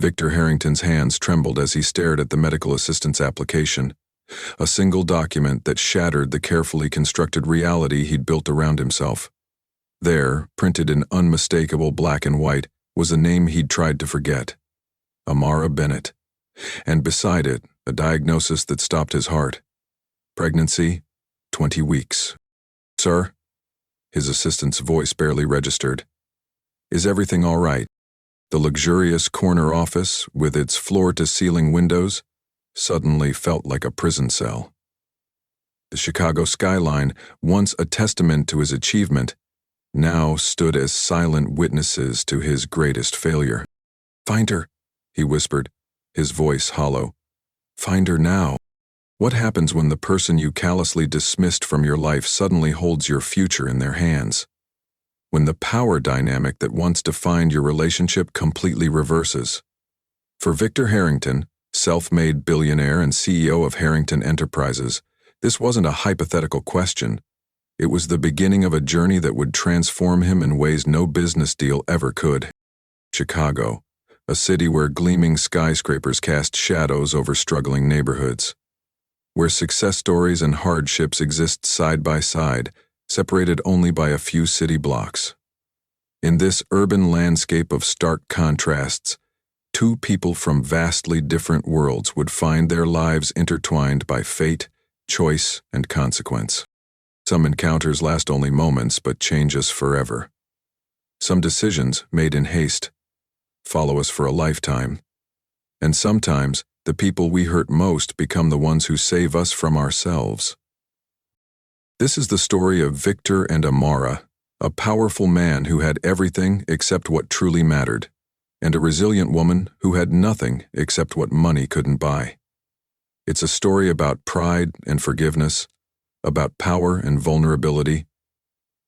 Victor Harrington's hands trembled as he stared at the medical assistance application, a single document that shattered the carefully constructed reality he'd built around himself. There, printed in unmistakable black and white, was a name he'd tried to forget: Amara Bennett. And beside it, a diagnosis that stopped his heart. Pregnancy, 20 weeks. "Sir?" His assistant's voice barely registered. "Is everything all right?" The luxurious corner office, with its floor-to-ceiling windows, suddenly felt like a prison cell. The Chicago skyline, once a testament to his achievement, now stood as silent witnesses to his greatest failure. "Find her," he whispered, his voice hollow. "Find her now." What happens when the person you callously dismissed from your life suddenly holds your future in their hands? When the power dynamic that once defined your relationship completely reverses? For Victor Harrington, self-made billionaire and CEO of Harrington Enterprises, this wasn't a hypothetical question. It was the beginning of a journey that would transform him in ways no business deal ever could. Chicago, a city where gleaming skyscrapers cast shadows over struggling neighborhoods, where success stories and hardships exist side by side, separated only by a few city blocks. In this urban landscape of stark contrasts, two people from vastly different worlds would find their lives intertwined by fate, choice, and consequence. Some encounters last only moments but change us forever. Some decisions, made in haste, follow us for a lifetime. And sometimes, the people we hurt most become the ones who save us from ourselves. This is the story of Victor and Amara, a powerful man who had everything except what truly mattered, and a resilient woman who had nothing except what money couldn't buy. It's a story about pride and forgiveness, about power and vulnerability,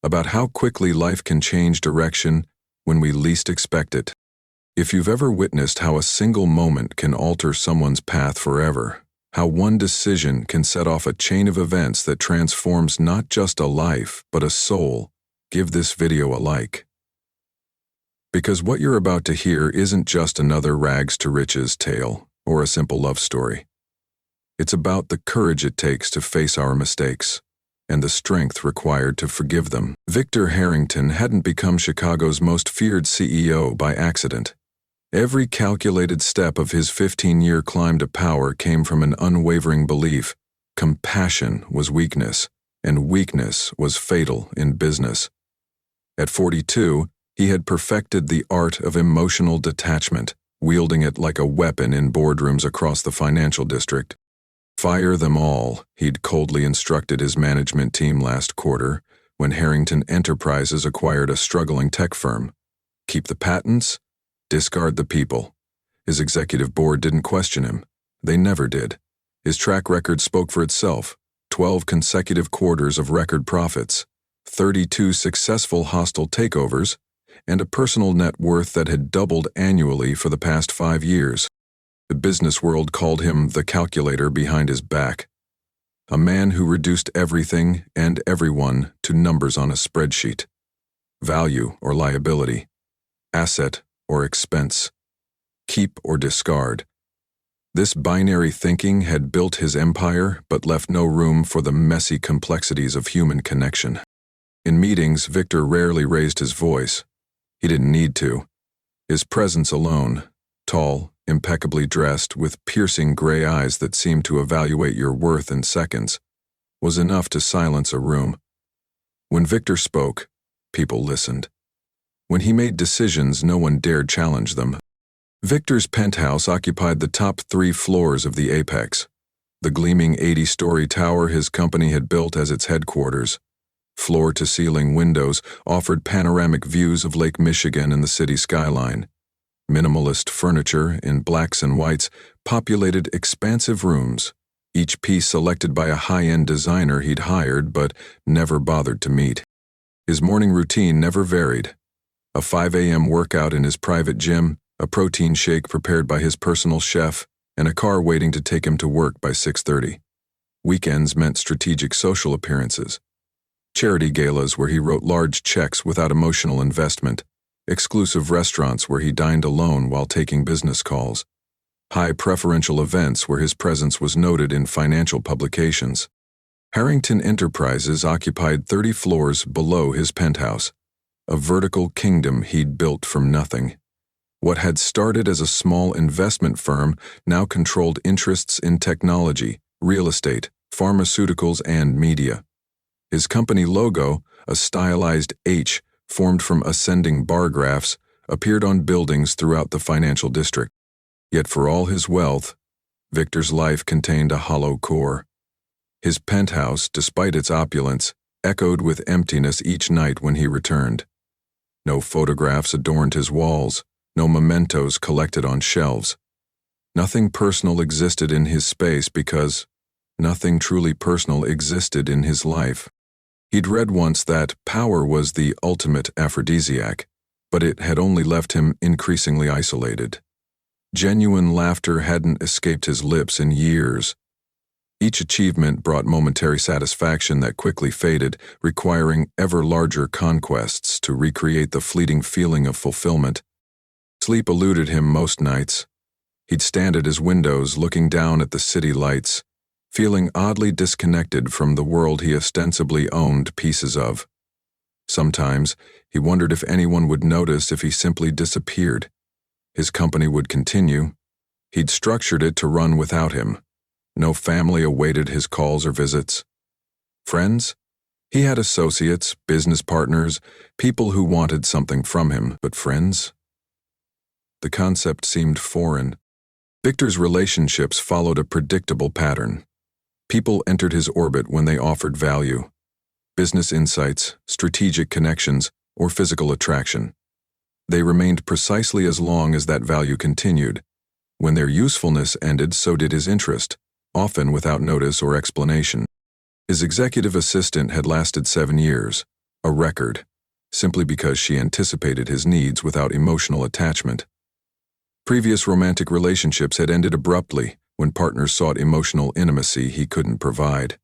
about how quickly life can change direction when we least expect it. If you've ever witnessed how a single moment can alter someone's path forever, how one decision can set off a chain of events that transforms not just a life, but a soul, give this video a like. Because what you're about to hear isn't just another rags to riches tale or a simple love story. It's about the courage it takes to face our mistakes and the strength required to forgive them. Victor Harrington hadn't become Chicago's most feared CEO by accident. Every calculated step of his 15-year climb to power came from an unwavering belief: compassion was weakness, and weakness was fatal in business. At 42, he had perfected the art of emotional detachment, wielding it like a weapon in boardrooms across the financial district. "Fire them all," he'd coldly instructed his management team last quarter when Harrington Enterprises acquired a struggling tech firm. "Keep the patents, discard the people." His executive board didn't question him. They never did. His track record spoke for itself: 12 consecutive quarters of record profits, 32 successful hostile takeovers, and a personal net worth that had doubled annually for the past 5 years. The business world called him the calculator behind his back, a man who reduced everything and everyone to numbers on a spreadsheet: value or liability, asset or expense, keep or discard. This binary thinking had built his empire but left no room for the messy complexities of human connection. In meetings, Victor rarely raised his voice. He didn't need to. His presence alone, tall, impeccably dressed, with piercing gray eyes that seemed to evaluate your worth in seconds, was enough to silence a room. When Victor spoke, people listened. When he made decisions, no one dared challenge them. Victor's penthouse occupied the top 3 floors of the Apex, the gleaming 80-story tower his company had built as its headquarters. Floor-to-ceiling windows offered panoramic views of Lake Michigan and the city skyline. Minimalist furniture in blacks and whites populated expansive rooms, each piece selected by a high-end designer he'd hired but never bothered to meet. His morning routine never varied: a 5 a.m. workout in his private gym, a protein shake prepared by his personal chef, and a car waiting to take him to work by 6:30. Weekends meant strategic social appearances, charity galas where he wrote large checks without emotional investment, exclusive restaurants where he dined alone while taking business calls, high preferential events where his presence was noted in financial publications. Harrington Enterprises occupied 30 floors below his penthouse, a vertical kingdom he'd built from nothing. What had started as a small investment firm now controlled interests in technology, real estate, pharmaceuticals, and media. His company logo, a stylized H formed from ascending bar graphs, appeared on buildings throughout the financial district. Yet for all his wealth, Victor's life contained a hollow core. His penthouse, despite its opulence, echoed with emptiness each night when he returned. No photographs adorned his walls, no mementos collected on shelves. Nothing personal existed in his space because nothing truly personal existed in his life. He'd read once that power was the ultimate aphrodisiac, but it had only left him increasingly isolated. Genuine laughter hadn't escaped his lips in years. Each achievement brought momentary satisfaction that quickly faded, requiring ever larger conquests to recreate the fleeting feeling of fulfillment. Sleep eluded him most nights. He'd stand at his windows looking down at the city lights, feeling oddly disconnected from the world he ostensibly owned pieces of. Sometimes, he wondered if anyone would notice if he simply disappeared. His company would continue. He'd structured it to run without him. No family awaited his calls or visits. Friends? He had associates, business partners, people who wanted something from him, but friends? The concept seemed foreign. Victor's relationships followed a predictable pattern. People entered his orbit when they offered value. Business insights, strategic connections, or physical attraction. They remained precisely as long as that value continued. When their usefulness ended, so did his interest, often without notice or explanation. His executive assistant had lasted 7 years, a record, simply because she anticipated his needs without emotional attachment. Previous romantic relationships had ended abruptly when partners sought emotional intimacy he couldn't provide.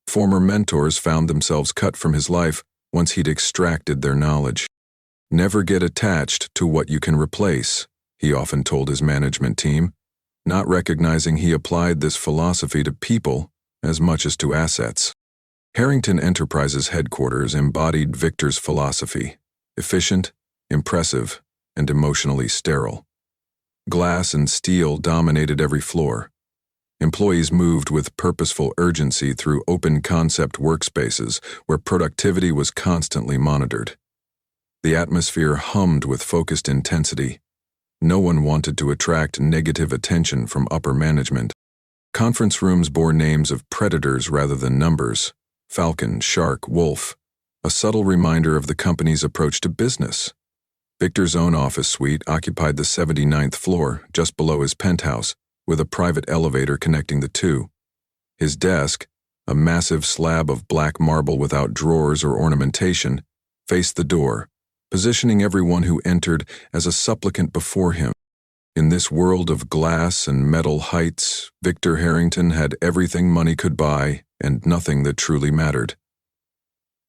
Former mentors found themselves cut from his life once he'd extracted their knowledge. Never get attached to what you can replace, he often told his management team, not recognizing he applied this philosophy to people as much as to assets. Harrington Enterprises headquarters embodied Victor's philosophy: efficient, impressive, and emotionally sterile. Glass and steel dominated every floor. Employees moved with purposeful urgency through open-concept workspaces where productivity was constantly monitored. The atmosphere hummed with focused intensity. No one wanted to attract negative attention from upper management. Conference rooms bore names of predators rather than numbers: falcon, shark, wolf, a subtle reminder of the company's approach to business. Victor's own office suite occupied the 79th floor, just below his penthouse, with a private elevator connecting the two. His desk, a massive slab of black marble without drawers or ornamentation, faced the door, positioning everyone who entered as a supplicant before him. In this world of glass and metal heights, Victor Harrington had everything money could buy and nothing that truly mattered.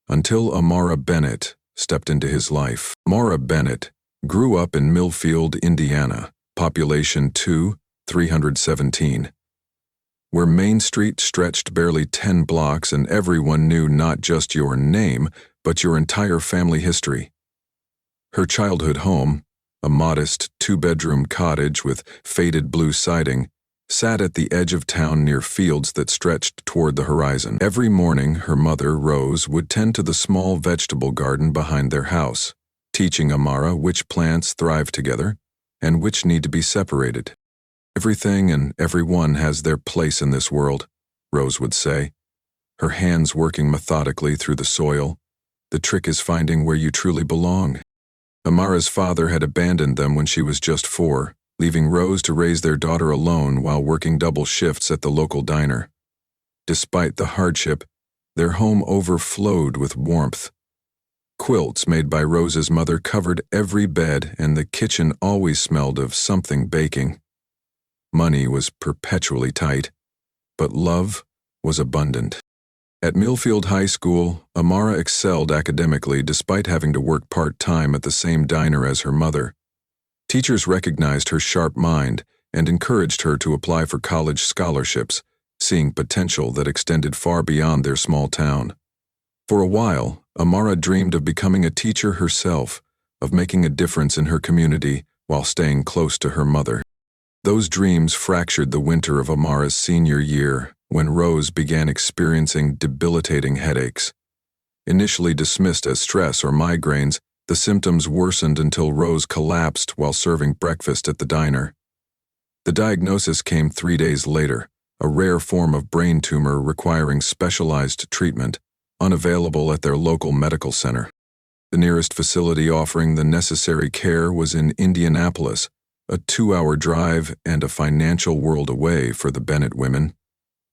Until Amara Bennett stepped into his life. Amara Bennett grew up in Millfield, Indiana, population 317, where Main Street stretched barely 10 blocks and everyone knew not just your name, but your entire family history. Her childhood home, a modest 2-bedroom cottage with faded blue siding, sat at the edge of town near fields that stretched toward the horizon. Every morning, her mother, Rose, would tend to the small vegetable garden behind their house, teaching Amara which plants thrive together and which need to be separated. "Everything and everyone has their place in this world," Rose would say, her hands working methodically through the soil. "The trick is finding where you truly belong." Amara's father had abandoned them when she was just 4, leaving Rose to raise their daughter alone while working double shifts at the local diner. Despite the hardship, their home overflowed with warmth. Quilts made by Rose's mother covered every bed, and the kitchen always smelled of something baking. Money was perpetually tight, but love was abundant. At Millfield High School, Amara excelled academically despite having to work part-time at the same diner as her mother. Teachers recognized her sharp mind and encouraged her to apply for college scholarships, seeing potential that extended far beyond their small town. For a while, Amara dreamed of becoming a teacher herself, of making a difference in her community while staying close to her mother. Those dreams fractured the winter of Amara's senior year when Rose began experiencing debilitating headaches. Initially dismissed as stress or migraines, the symptoms worsened until Rose collapsed while serving breakfast at the diner. The diagnosis came 3 days later, a rare form of brain tumor requiring specialized treatment, unavailable at their local medical center. The nearest facility offering the necessary care was in Indianapolis, a 2-hour drive and a financial world away for the Bennett women.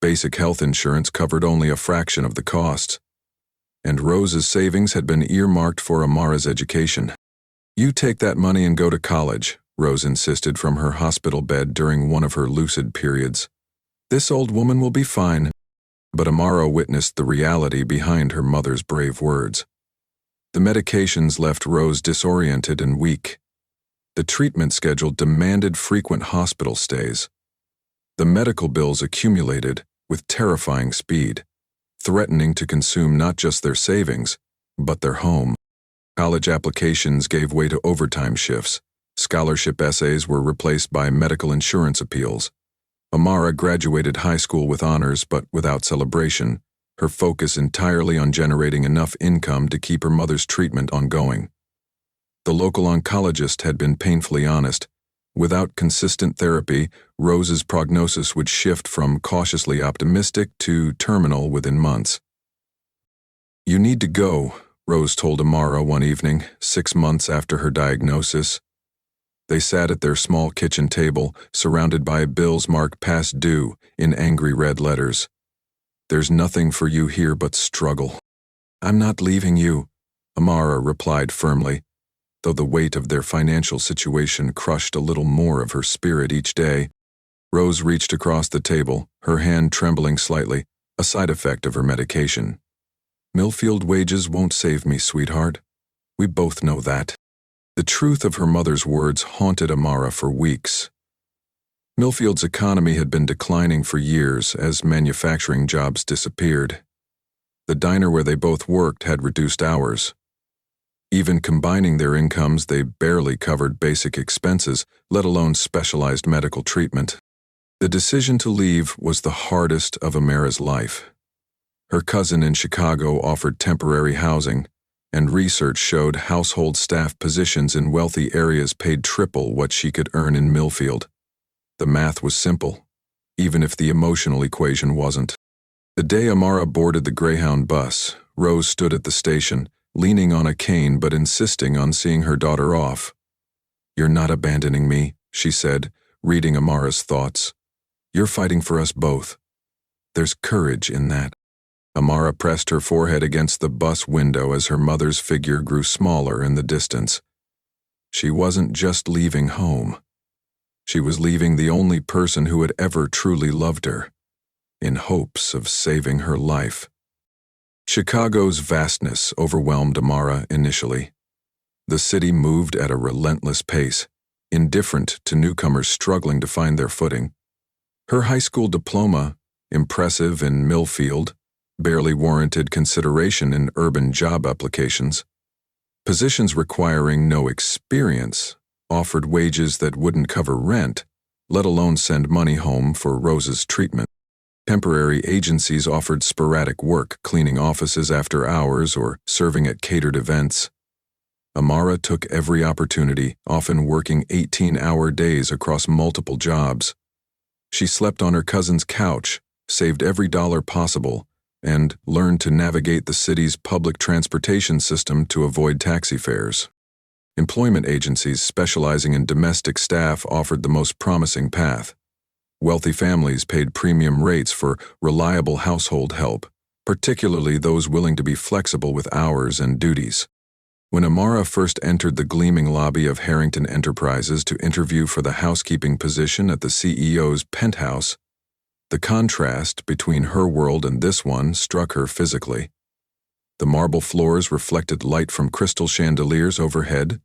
Basic health insurance covered only a fraction of the costs, and Rose's savings had been earmarked for Amara's education. "You take that money and go to college," Rose insisted from her hospital bed during one of her lucid periods. "This old woman will be fine." But Amara witnessed the reality behind her mother's brave words. The medications left Rose disoriented and weak. The treatment schedule demanded frequent hospital stays. The medical bills accumulated with terrifying speed, threatening to consume not just their savings, but their home. College applications gave way to overtime shifts. Scholarship essays were replaced by medical insurance appeals. Amara graduated high school with honors but without celebration, her focus entirely on generating enough income to keep her mother's treatment ongoing. The local oncologist had been painfully honest. Without consistent therapy, Rose's prognosis would shift from cautiously optimistic to terminal within months. "You need to go," Rose told Amara one evening, 6 months after her diagnosis. They sat at their small kitchen table, surrounded by bills marked past due in angry red letters. "There's nothing for you here but struggle." "I'm not leaving you," Amara replied firmly, though the weight of their financial situation crushed a little more of her spirit each day. Rose reached across the table, her hand trembling slightly, a side effect of her medication. "Millfield wages won't save me, sweetheart. We both know that." The truth of her mother's words haunted Amara for weeks. Millfield's economy had been declining for years as manufacturing jobs disappeared. The diner where they both worked had reduced hours. Even combining their incomes, they barely covered basic expenses, let alone specialized medical treatment. The decision to leave was the hardest of Amara's life. Her cousin in Chicago offered temporary housing, and research showed household staff positions in wealthy areas paid triple what she could earn in Millfield. The math was simple, even if the emotional equation wasn't. The day Amara boarded the Greyhound bus, Rose stood at the station, leaning on a cane but insisting on seeing her daughter off. "You're not abandoning me," she said, reading Amara's thoughts. "You're fighting for us both. There's courage in that." Amara pressed her forehead against the bus window as her mother's figure grew smaller in the distance. She wasn't just leaving home. She was leaving the only person who had ever truly loved her, in hopes of saving her life. Chicago's vastness overwhelmed Amara initially. The city moved at a relentless pace, indifferent to newcomers struggling to find their footing. Her high school diploma, impressive in Millfield, barely warranted consideration in urban job applications. Positions requiring no experience offered wages that wouldn't cover rent, let alone send money home for Rose's treatment. Temporary agencies offered sporadic work, cleaning offices after hours or serving at catered events. Amara took every opportunity, often working 18-hour days across multiple jobs. She slept on her cousin's couch, saved every dollar possible, and learned to navigate the city's public transportation system to avoid taxi fares. Employment agencies specializing in domestic staff offered the most promising path. Wealthy families paid premium rates for reliable household help, particularly those willing to be flexible with hours and duties. When Amara first entered the gleaming lobby of Harrington Enterprises to interview for the housekeeping position at the CEO's penthouse, The contrast between her world and this one struck her physically. The marble floors reflected light from crystal chandeliers overhead.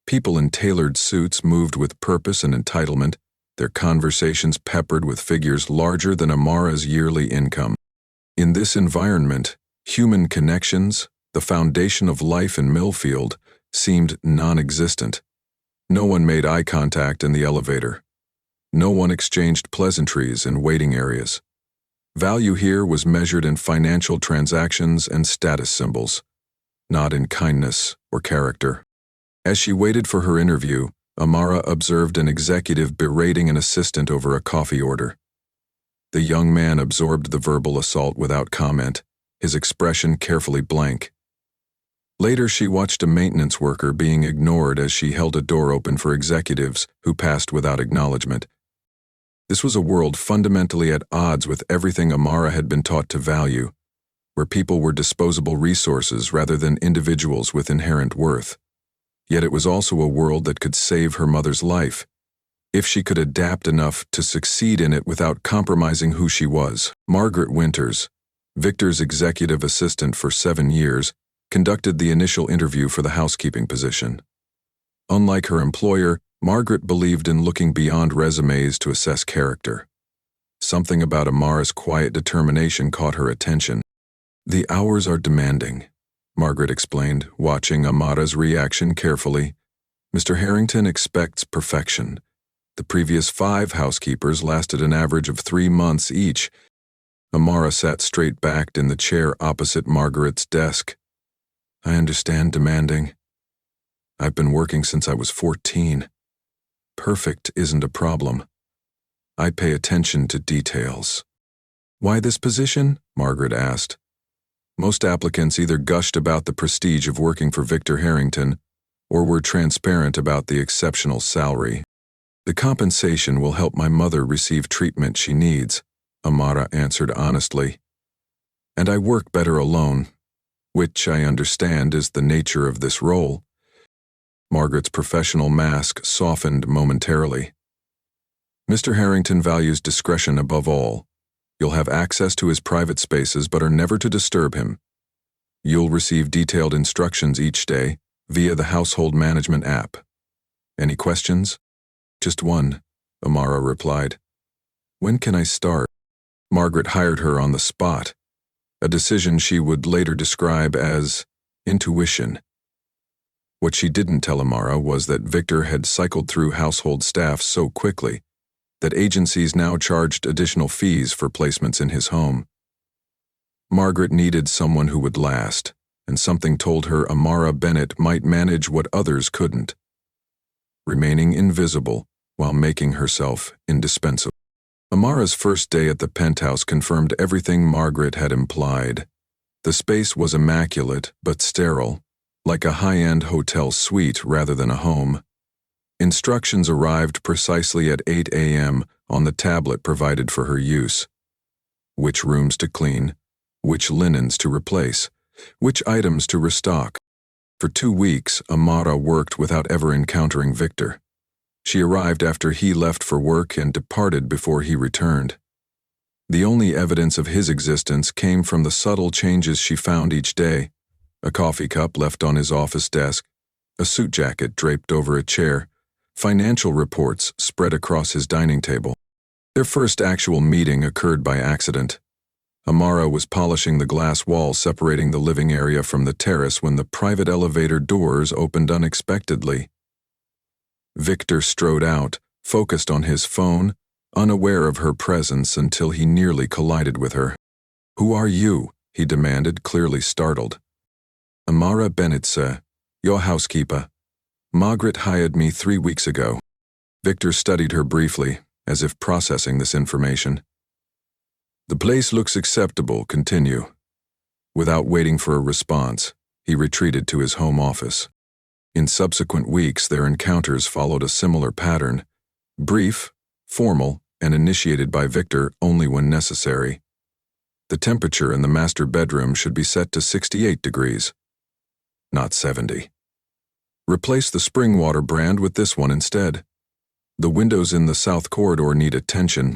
People in tailored suits moved with purpose and entitlement, their conversations peppered with figures larger than Amara's yearly income. In this environment, human connections, the foundation of life in Millfield, seemed non-existent. No one made eye contact in the elevator. No one exchanged pleasantries in waiting areas. Value here was measured in financial transactions and status symbols, not in kindness or character. As she waited for her interview, Amara observed an executive berating an assistant over a coffee order. The young man absorbed the verbal assault without comment, his expression carefully blank. Later, she watched a maintenance worker being ignored as she held a door open for executives who passed without acknowledgement. This was a world fundamentally at odds with everything Amara had been taught to value, where people were disposable resources rather than individuals with inherent worth. Yet it was also a world that could save her mother's life, if she could adapt enough to succeed in it without compromising who she was. Margaret Winters, Victor's executive assistant for 7 years, conducted the initial interview for the housekeeping position. Unlike her employer, Margaret believed in looking beyond resumes to assess character. Something about Amara's quiet determination caught her attention. "The hours are demanding," Margaret explained, watching Amara's reaction carefully. "Mr. Harrington expects perfection. The previous 5 housekeepers lasted an average of 3 months each." Amara sat straight-backed in the chair opposite Margaret's desk. "I understand demanding. I've been working since I was 14. Perfect isn't a problem. I pay attention to details." "Why this position?" Margaret asked. Most applicants either gushed about the prestige of working for Victor Harrington or were transparent about the exceptional salary. "The compensation will help my mother receive treatment she needs," Amara answered honestly. "And I work better alone, which I understand is the nature of this role." Margaret's professional mask softened momentarily. "Mr. Harrington values discretion above all. You'll have access to his private spaces but are never to disturb him. You'll receive detailed instructions each day via the household management app. Any questions?" "Just one," Amara replied. "When can I start?" Margaret hired her on the spot, a decision she would later describe as intuition. What she didn't tell Amara was that Victor had cycled through household staff so quickly that agencies now charged additional fees for placements in his home. Margaret needed someone who would last, and something told her Amara Bennett might manage what others couldn't, remaining invisible while making herself indispensable. Amara's first day at the penthouse confirmed everything Margaret had implied. The space was immaculate but sterile, like a high-end hotel suite rather than a home. Instructions arrived precisely at 8 a.m. on the tablet provided for her use. Which rooms to clean, which linens to replace, which items to restock. For 2 weeks, Amara worked without ever encountering Victor. She arrived after he left for work and departed before he returned. The only evidence of his existence came from the subtle changes she found each day: a coffee cup left on his office desk, a suit jacket draped over a chair, financial reports spread across his dining table. Their first actual meeting occurred by accident. Amara was polishing the glass wall separating the living area from the terrace when the private elevator doors opened unexpectedly. Victor strode out, focused on his phone, unaware of her presence until he nearly collided with her. "Who are you?" he demanded, clearly startled. "Amara Bennett, sir, your housekeeper. Margaret hired me 3 weeks ago." Victor studied her briefly, as if processing this information. "The place looks acceptable, continue." Without waiting for a response, he retreated to his home office. In subsequent weeks, their encounters followed a similar pattern: brief, formal, and initiated by Victor only when necessary. The temperature in the master bedroom should be set to 68 degrees, not 70. Replace the spring water brand with this one instead. The windows in the south corridor need attention.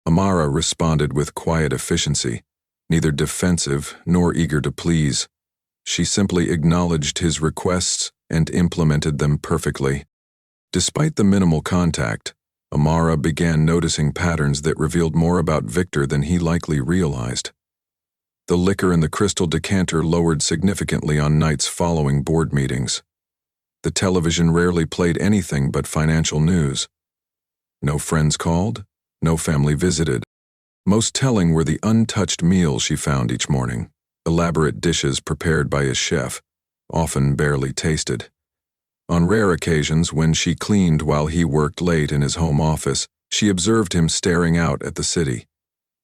Amara responded with quiet efficiency, neither defensive nor eager to please. She simply acknowledged his requests and implemented them perfectly. Despite the minimal contact, Amara began noticing patterns that revealed more about Victor than he likely realized. The liquor in the crystal decanter lowered significantly on nights following board meetings. The television rarely played anything but financial news. No friends called, no family visited. Most telling were the untouched meals she found each morning, elaborate dishes prepared by his chef, often barely tasted. On rare occasions, when she cleaned while he worked late in his home office, she observed him staring out at the city,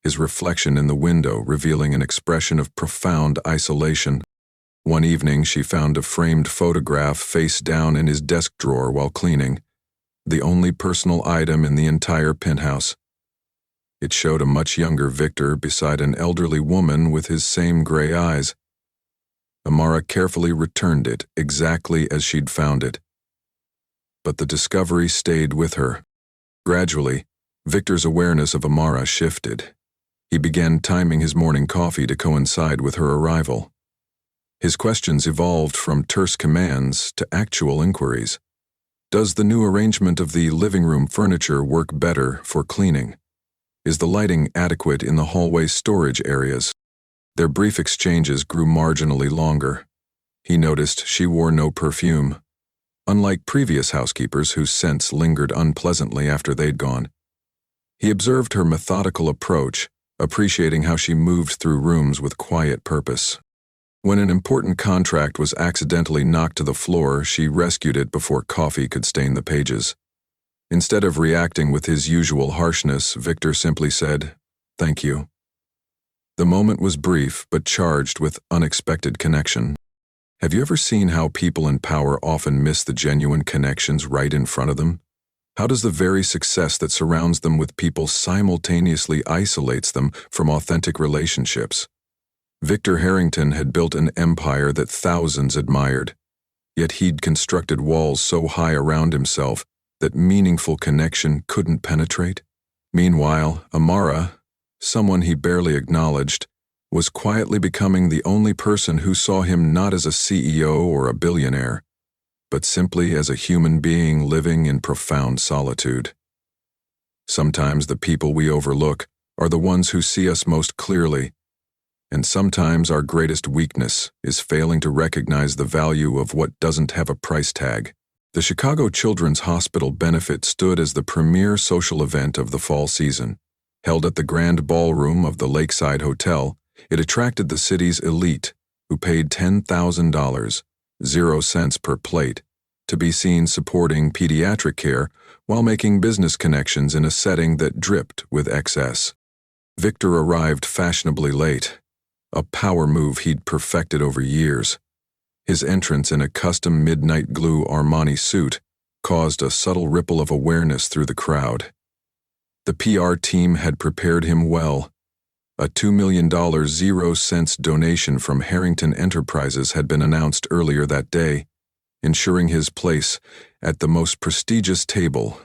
his reflection in the window revealing an expression of profound isolation. One evening, she found a framed photograph face down in his desk drawer while cleaning, the only personal item in the entire penthouse. It showed a much younger Victor beside an elderly woman with his same gray eyes. Amara carefully returned it exactly as she'd found it. But the discovery stayed with her. Gradually, Victor's awareness of Amara shifted. He began timing his morning coffee to coincide with her arrival. His questions evolved from terse commands to actual inquiries. Does the new arrangement of the living room furniture work better for cleaning? Is the lighting adequate in the hallway storage areas? Their brief exchanges grew marginally longer. He noticed she wore no perfume. Unlike previous housekeepers whose scents lingered unpleasantly after they'd gone. He observed her methodical approach, appreciating how she moved through rooms with quiet purpose. When an important contract was accidentally knocked to the floor, she rescued it before coffee could stain the pages. Instead of reacting with his usual harshness, Victor simply said, "Thank you." The moment was brief but charged with unexpected connection. Have you ever seen how people in power often miss the genuine connections right in front of them? How does the very success that surrounds them with people simultaneously isolates them from authentic relationships? Victor Harrington had built an empire that thousands admired, yet he'd constructed walls so high around himself that meaningful connection couldn't penetrate. Meanwhile, Amara, someone he barely acknowledged, was quietly becoming the only person who saw him not as a CEO or a billionaire, but simply as a human being living in profound solitude. Sometimes the people we overlook are the ones who see us most clearly, and sometimes our greatest weakness is failing to recognize the value of what doesn't have a price tag. The Chicago Children's Hospital benefit stood as the premier social event of the fall season. Held at the grand ballroom of the Lakeside Hotel, it attracted the city's elite, who paid $10,000, 0 cents per plate, to be seen supporting pediatric care while making business connections in a setting that dripped with excess. Victor arrived fashionably late, a power move he'd perfected over years. His entrance in a custom midnight glue Armani suit caused a subtle ripple of awareness through the crowd. The PR team had prepared him well. A $2 million 0 cents donation from Harrington Enterprises had been announced earlier that day, ensuring his place at the most prestigious table.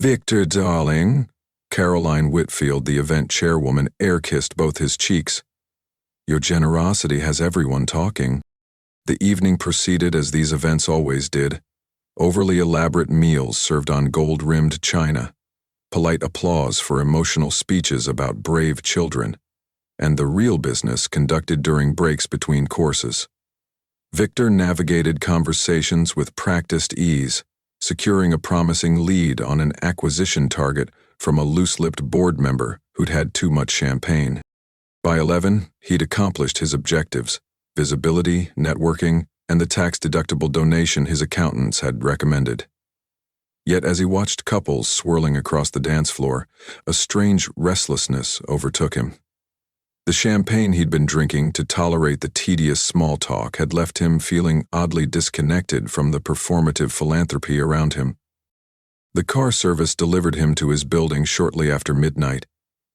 "Victor, darling," Caroline Whitfield, the event chairwoman, air-kissed both his cheeks. "Your generosity has everyone talking." The evening proceeded as these events always did. Overly elaborate meals served on gold-rimmed china, polite applause for emotional speeches about brave children, and the real business conducted during breaks between courses. Victor navigated conversations with practiced ease, securing a promising lead on an acquisition target from a loose-lipped board member who'd had too much champagne. By 11, he'd accomplished his objectives: visibility, networking, and the tax-deductible donation his accountants had recommended. Yet as he watched couples swirling across the dance floor, a strange restlessness overtook him. The champagne he'd been drinking to tolerate the tedious small talk had left him feeling oddly disconnected from the performative philanthropy around him. The car service delivered him to his building shortly after midnight.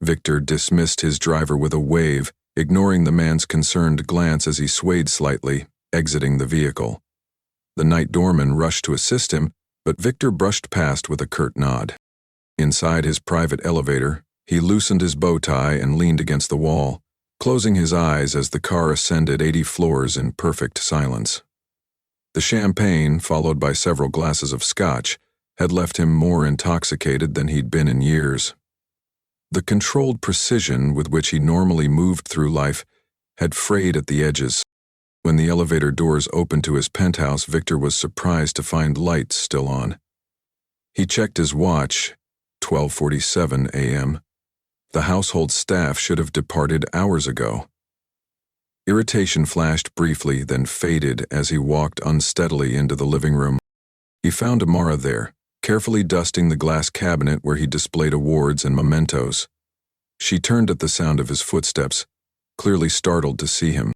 Victor dismissed his driver with a wave, ignoring the man's concerned glance as he swayed slightly, exiting the vehicle. The night doorman rushed to assist him, but Victor brushed past with a curt nod. Inside his private elevator, He loosened his bow tie and leaned against the wall, closing his eyes as the car ascended 80 floors in perfect silence. The champagne, followed by several glasses of scotch, had left him more intoxicated than he'd been in years. The controlled precision with which he normally moved through life had frayed at the edges. When the elevator doors opened to his penthouse, Victor was surprised to find lights still on. He checked his watch, 12:47 a.m. The household staff should have departed hours ago. Irritation flashed briefly, then faded as he walked unsteadily into the living room. He found Amara there, carefully dusting the glass cabinet where he displayed awards and mementos. She turned at the sound of his footsteps, clearly startled to see him.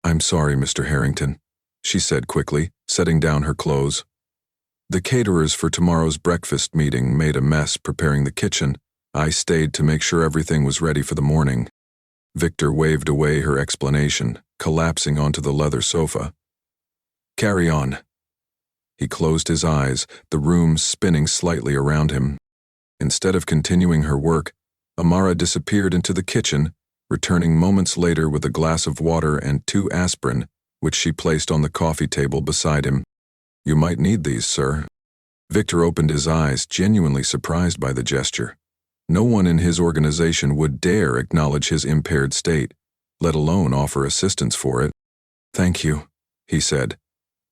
"I'm sorry, Mr. Harrington," she said quickly, setting down her clothes. "The caterers for tomorrow's breakfast meeting made a mess preparing the kitchen. I stayed to make sure everything was ready for the morning." Victor waved away her explanation, collapsing onto the leather sofa. "Carry on." He closed his eyes, the room spinning slightly around him. Instead of continuing her work, Amara disappeared into the kitchen, returning moments later with a glass of water and 2 aspirin, which she placed on the coffee table beside him. "You might need these, sir." Victor opened his eyes, genuinely surprised by the gesture. No one in his organization would dare acknowledge his impaired state, let alone offer assistance for it. "Thank you," he said,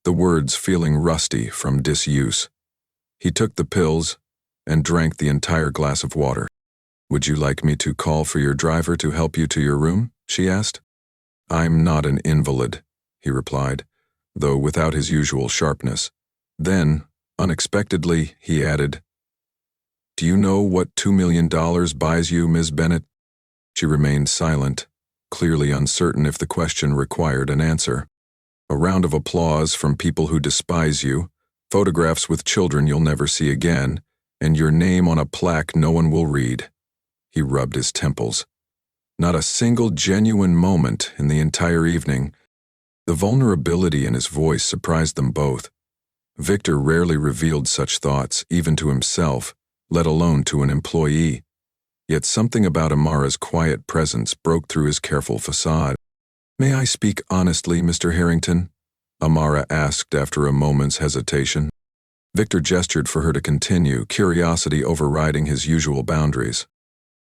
the words feeling rusty from disuse. He took the pills and drank the entire glass of water. "Would you like me to call for your driver to help you to your room?" she asked. "I'm not an invalid," he replied, though without his usual sharpness. Then, unexpectedly, he added, "Do you know what $2 million buys you, Ms. Bennett?" She remained silent, clearly uncertain if the question required an answer. "A round of applause from people who despise you, photographs with children you'll never see again, and your name on a plaque no one will read." He rubbed his temples. Not a single genuine moment in the entire evening. The vulnerability in his voice surprised them both. Victor rarely revealed such thoughts, even to himself, let alone to an employee. Yet something about Amara's quiet presence broke through his careful facade. "May I speak honestly, Mr. Harrington?" Amara asked after a moment's hesitation. Victor gestured for her to continue, curiosity overriding his usual boundaries.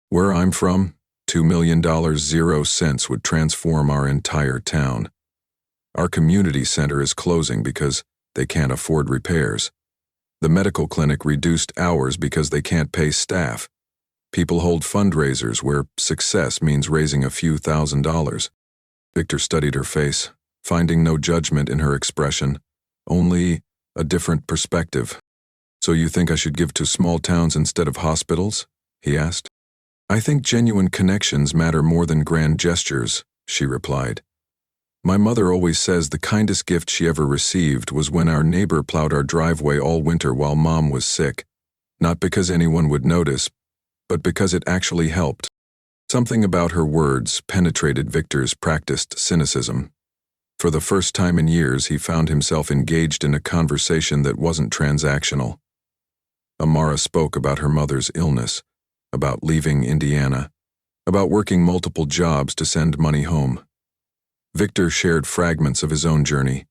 "Where I'm from, $2 million 0 cents would transform our entire town. Our community center is closing because they can't afford repairs. The medical clinic reduced hours because they can't pay staff. People hold fundraisers where success means raising a few $1,000s. Victor studied her face, finding no judgment in her expression, only a different perspective. "So you think I should give to small towns instead of hospitals?" he asked. "I think genuine connections matter more than grand gestures," she replied. "My mother always says the kindest gift she ever received was when our neighbor plowed our driveway all winter while Mom was sick. Not because anyone would notice, but because it actually helped." Something about her words penetrated Victor's practiced cynicism. For the first time in years, he found himself engaged in a conversation that wasn't transactional. Amara spoke about her mother's illness, about leaving Indiana, about working multiple jobs to send money home. Victor shared fragments of his own journey.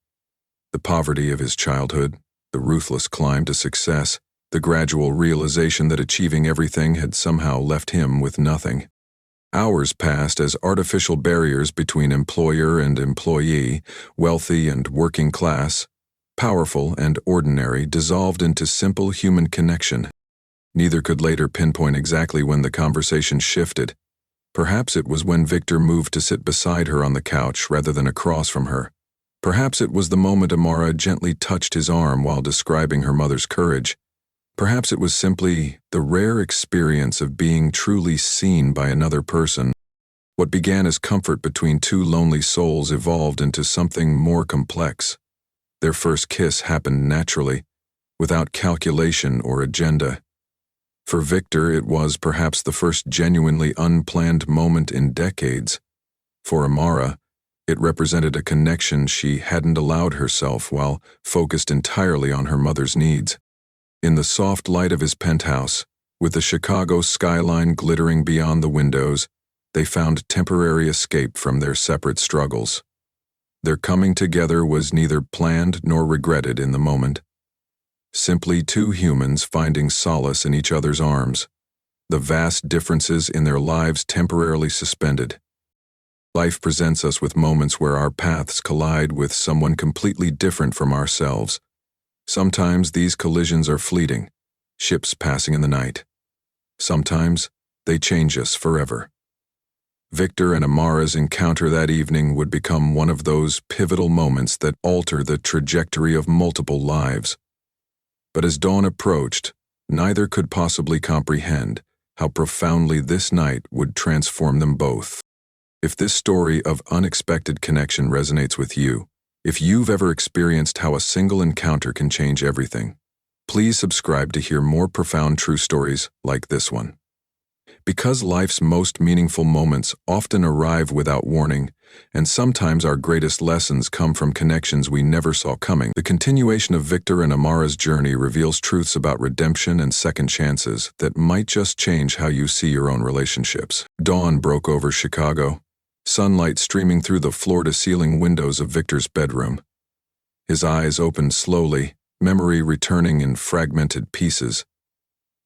The poverty of his childhood, the ruthless climb to success, the gradual realization that achieving everything had somehow left him with nothing. Hours passed as artificial barriers between employer and employee, wealthy and working class, powerful and ordinary, dissolved into simple human connection. Neither could later pinpoint exactly when the conversation shifted. Perhaps it was when Victor moved to sit beside her on the couch rather than across from her. Perhaps it was the moment Amara gently touched his arm while describing her mother's courage. Perhaps it was simply the rare experience of being truly seen by another person. What began as comfort between two lonely souls evolved into something more complex. Their first kiss happened naturally, without calculation or agenda. For Victor, it was perhaps the first genuinely unplanned moment in decades. For Amara, it represented a connection she hadn't allowed herself while focused entirely on her mother's needs. In the soft light of his penthouse, With the Chicago skyline glittering beyond the windows, they found temporary escape from their separate struggles. Their coming together was neither planned nor regretted in the moment. Simply two humans finding solace in each other's arms, the vast differences in their lives temporarily suspended. Life presents us with moments where our paths collide with someone completely different from ourselves. Sometimes these collisions are fleeting, ships passing in the night. Sometimes they change us forever. Victor and Amara's encounter that evening would become one of those pivotal moments that alter the trajectory of multiple lives. But as dawn approached, neither could possibly comprehend how profoundly this night would transform them both. If this story of unexpected connection resonates with you, if you've ever experienced how a single encounter can change everything, please subscribe to hear more profound true stories like this one. Because life's most meaningful moments often arrive without warning, and sometimes our greatest lessons come from connections we never saw coming, the continuation of Victor and Amara's journey reveals truths about redemption and second chances that might just change how you see your own relationships. Dawn broke over Chicago, sunlight streaming through the floor-to-ceiling windows of Victor's bedroom. His eyes opened slowly, memory returning in fragmented pieces.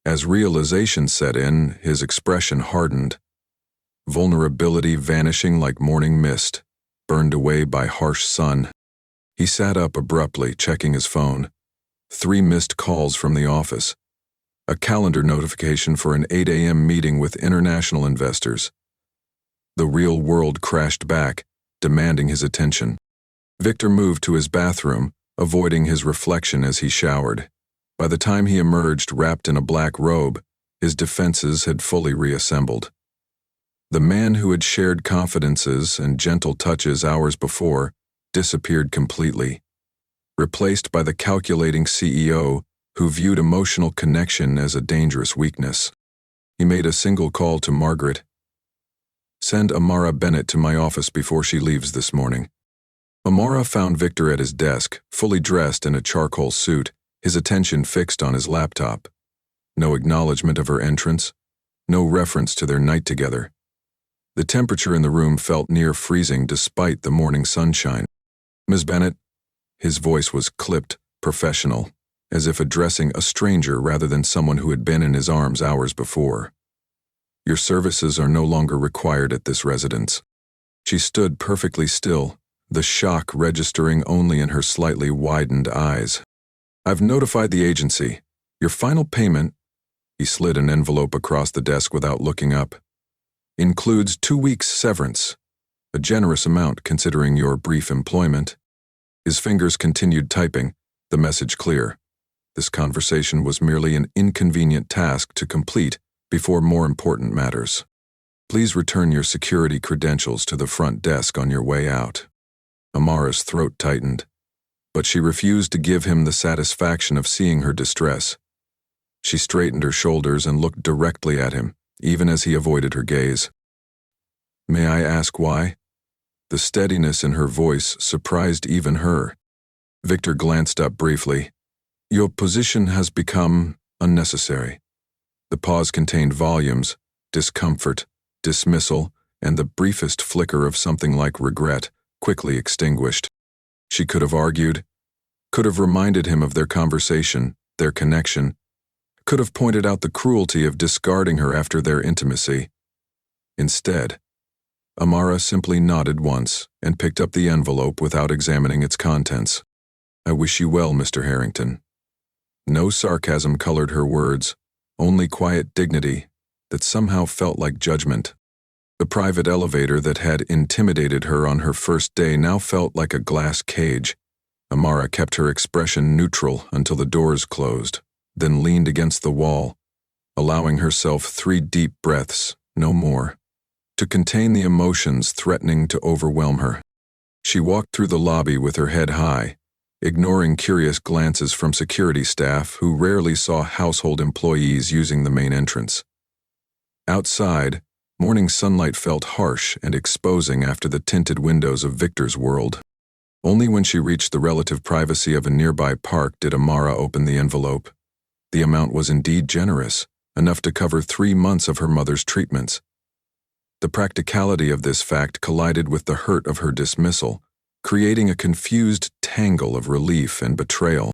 As realization set in, his expression hardened. Vulnerability vanishing like morning mist, burned away by harsh sun. He sat up abruptly, checking his phone. 3 missed calls from the office. A calendar notification for an 8 a.m. meeting with international investors. The real world crashed back, demanding his attention. Victor moved to his bathroom, avoiding his reflection as he showered. By the time he emerged wrapped in a black robe, his defenses had fully reassembled. The man who had shared confidences and gentle touches hours before disappeared completely, replaced by the calculating CEO who viewed emotional connection as a dangerous weakness. He made a single call to Margaret. "Send Amara Bennett to my office before she leaves this morning." Amara found Victor at his desk, fully dressed in a charcoal suit, his attention fixed on his laptop. No acknowledgement of her entrance, no reference to their night together. The temperature in the room felt near freezing despite the morning sunshine. "Ms. Bennett," his voice was clipped, professional, as if addressing a stranger rather than someone who had been in his arms hours before. "Your services are no longer required at this residence." She stood perfectly still, the shock registering only in her slightly widened eyes. "I've notified the agency. Your final payment," he slid an envelope across the desk without looking up, "includes 2 weeks' severance, a generous amount considering your brief employment." His fingers continued typing, the message clear. This conversation was merely an inconvenient task to complete before more important matters. "Please return your security credentials to the front desk on your way out." Amara's throat tightened, but she refused to give him the satisfaction of seeing her distress. She straightened her shoulders and looked directly at him, even as he avoided her gaze. "May I ask why?" The steadiness in her voice surprised even her. Victor glanced up briefly. "Your position has become unnecessary." The pause contained volumes, discomfort, dismissal, and the briefest flicker of something like regret, quickly extinguished. She could have argued, could have reminded him of their conversation, their connection, could have pointed out the cruelty of discarding her after their intimacy. Instead, Amara simply nodded once and picked up the envelope without examining its contents. "I wish you well, Mr. Harrington." No sarcasm colored her words, only quiet dignity that somehow felt like judgment. The private elevator that had intimidated her on her first day now felt like a glass cage. Amara kept her expression neutral until the doors closed, then leaned against the wall, allowing herself 3 deep breaths, no more, to contain the emotions threatening to overwhelm her. She walked through the lobby with her head high, ignoring curious glances from security staff who rarely saw household employees using the main entrance. Outside, morning sunlight felt harsh and exposing after the tinted windows of Victor's world. Only when she reached the relative privacy of a nearby park did Amara open the envelope. The amount was indeed generous, enough to cover 3 months of her mother's treatments. The practicality of this fact collided with the hurt of her dismissal, creating a confused tangle of relief and betrayal.